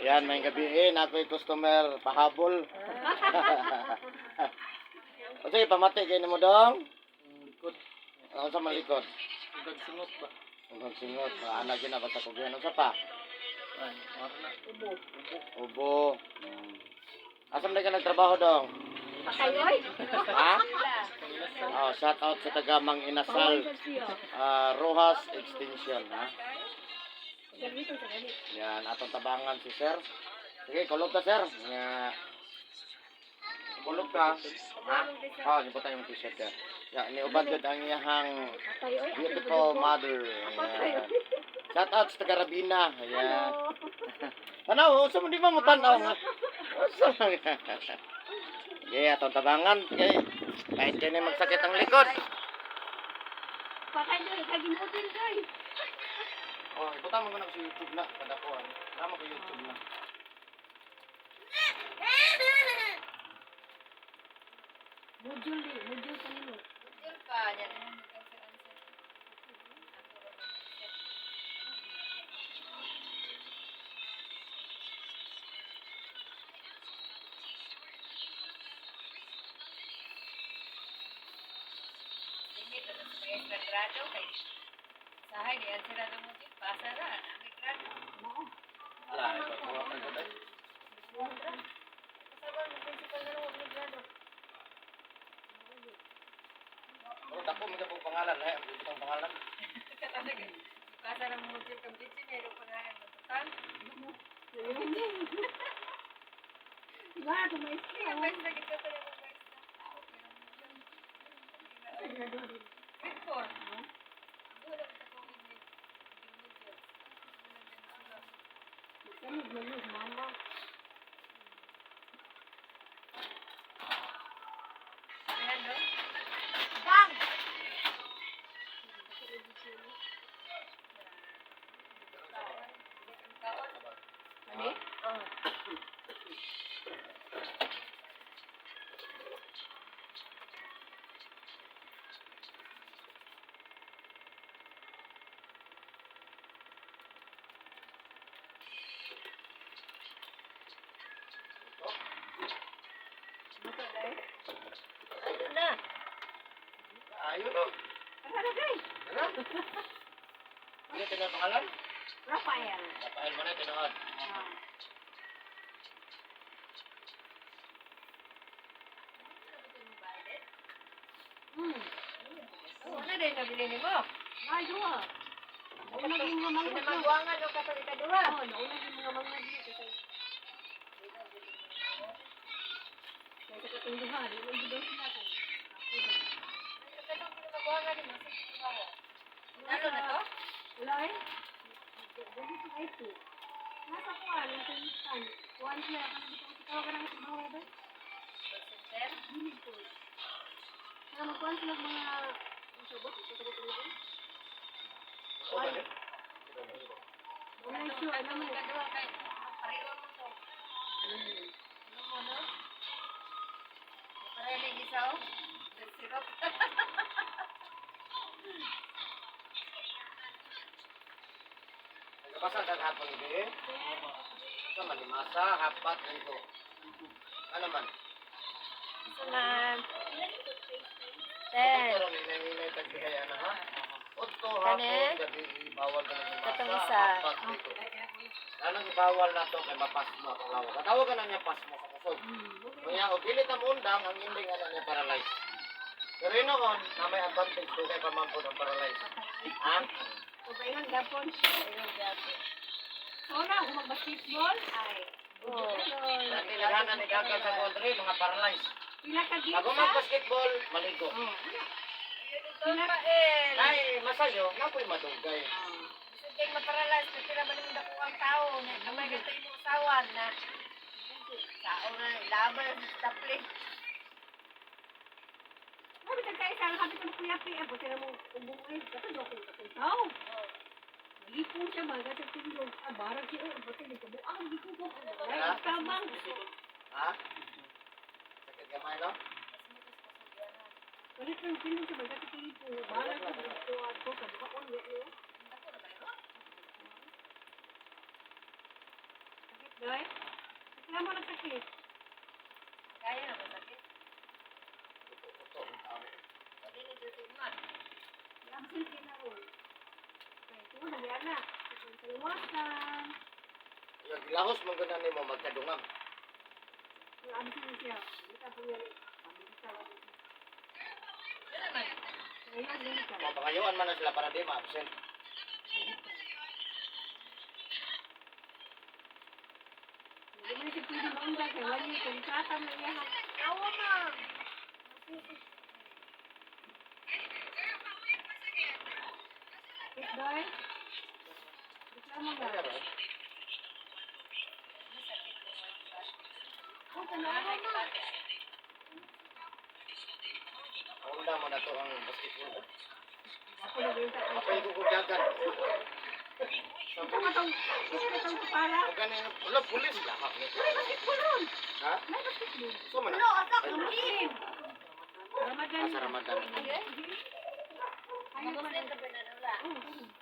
Yan, may gabiin. Ako'y customer pahabol. O sige, pamati kayo mo dong. Likod. Ano sa malikod? Ugag sungot ba? Hanggang singot. Anak yun na basta ko ano sa pa? Ay, warna. Ubo. Ubo. Asam na ka nagtrabaho dong? Kayoy? Ha? Oh, shout out sa tagamang Inasal. Rojas Extension, ha? Serviso sa ganit. Yan, atong tabangan si sir. Sige, kulog ka sir. Nga. Kulog ka. Ha? Oh, niputan yung t-shirt ka. Yan, niubad yun ang iyahang Kayoy? beautiful mother. Ayan. Shout out sa taga-Rabina. Ayan. Ano, usa mo di ba mo tanaw nga? Usa lang. Okay, atong tabangan. Okay. Kahit yan ay magsakit ang likod. Pakayoy, kagimutin kay. Oh, iputan mo ko na sa YouTube na. Kadakuan. Tama ko YouTube na. Mujul sa nilo. Sahay di ang sila ng motif, pasara, ang grado. Wala, ipagawa ka na tayo. Kasabang ng principal na lang, ang grado. Pero dako mo po pangalan. Ang bibitang pangalan. Katalaga. Pasa ng motif kang bitsin, meron pa nga yung matutan. Diba, tumaistri Kaya ako. mais na kita tayo ng mais na. Grade 4. Doon ako sa COVID ni Mujil. Kanig na yun, mama. Ayan, no? Bang! Ano? Ano na? Ayun o. Ano kay? Ano? Ano tinawag pangalan? Rafael. Rafael mo na tinawag. Ano din nabili ni mo? Ay, duwa. Nauna yung mga mga Pinamagwangan o kasalita-dura? Oo, nauna yung mga mga dito. Kaya sa katunduhan, yung evidence natin. Kanong pinamagwangan ni mo? Nalo na to? Wala eh. Dali sa IT. Nasa kuwan, nasa instan. Kuwan siya, kung dito ko tawagan ng mga ba? Sir? Hindi po. Kaya magkuhan sila mga sabot, sabot ko lang. Kuwan. Wala yung sure, ano mo. Pareho mo to. Ano mo, no? Pareho na yung isa, oh. The syrup. Nagkabasa ka hapon ni Bea? Ito man, limasa, hapat, ganito. Ano man? Sunan. Pero nilay-nilay tagbigay ano ha? Otto, Kani? hapon, gabi, bawal ka ng Katong limasa, isa. hapat, dito. Anong ibawal na to kay mapas mo akong lawa. Katawag ka na niya pas mo sa kusog. Kaya o pilit ang undang, ang ending ano niya paralyzed. Pero yun ako, na may advantage to kay pamampod ang paralyzed. Ha? Pabayhan gapon. Ayun, gabi. Una, kung mag-basketball, ay. Oh. Dati naghanan ni Gagal sa country, mga paralyzed. Pila ka Pag gisa. mag-basketball, maligo. Ito pa, eh. Ay, masayo, napoy madugay. Sige, maparalas. Kasi naman naman ako ang tao. Na kamay ka tayo mong sawan na. Tao na, laban sa stapling. Sabi ka kayo, sana sabi ko na kuya P, eh, buti na mo umuwi. Kasi doon ko tao. Lipo siya ba, kasi tingin barang siya, buti na ko. Ah, hindi ko po. Ay, kamang. Ha? Sakit kamay, no? Kasi tingin siya ba, kasi tingin ko, barang siya, dito ako, sabi ko, on, yun. Doy? Reklamo na sakit. Kaya na masakit. Pwede ni Tutigman. Absent din na ron. Okay, ito na yan na. Iwasan. Yung gilahos mo ganda ni mo magkadungag. Yung absent siya. Hindi ka po yan. Ano naman? Ngayon, hindi ka. Mga pangayuan man na sila para di ma-absent. Hindi mo na siya pwede maundan. Kaya wala yung kulisatam na yan. Awa ma. Yes, Doy? Reklamo ka. Oh, tanawa na. Unda mo na to ang basketball. Ako na rin sa Apa yung kukudagan? Ito nga itong, ito na itong kupala. Ang ganyan, wala pulis lahak ni. May basketball ron. Ha? May basketball. So man. Ano, atak, Ang muslim. Ramadan. Sa Ramadan. Ayun Maguslit man. na pinanula. Oo.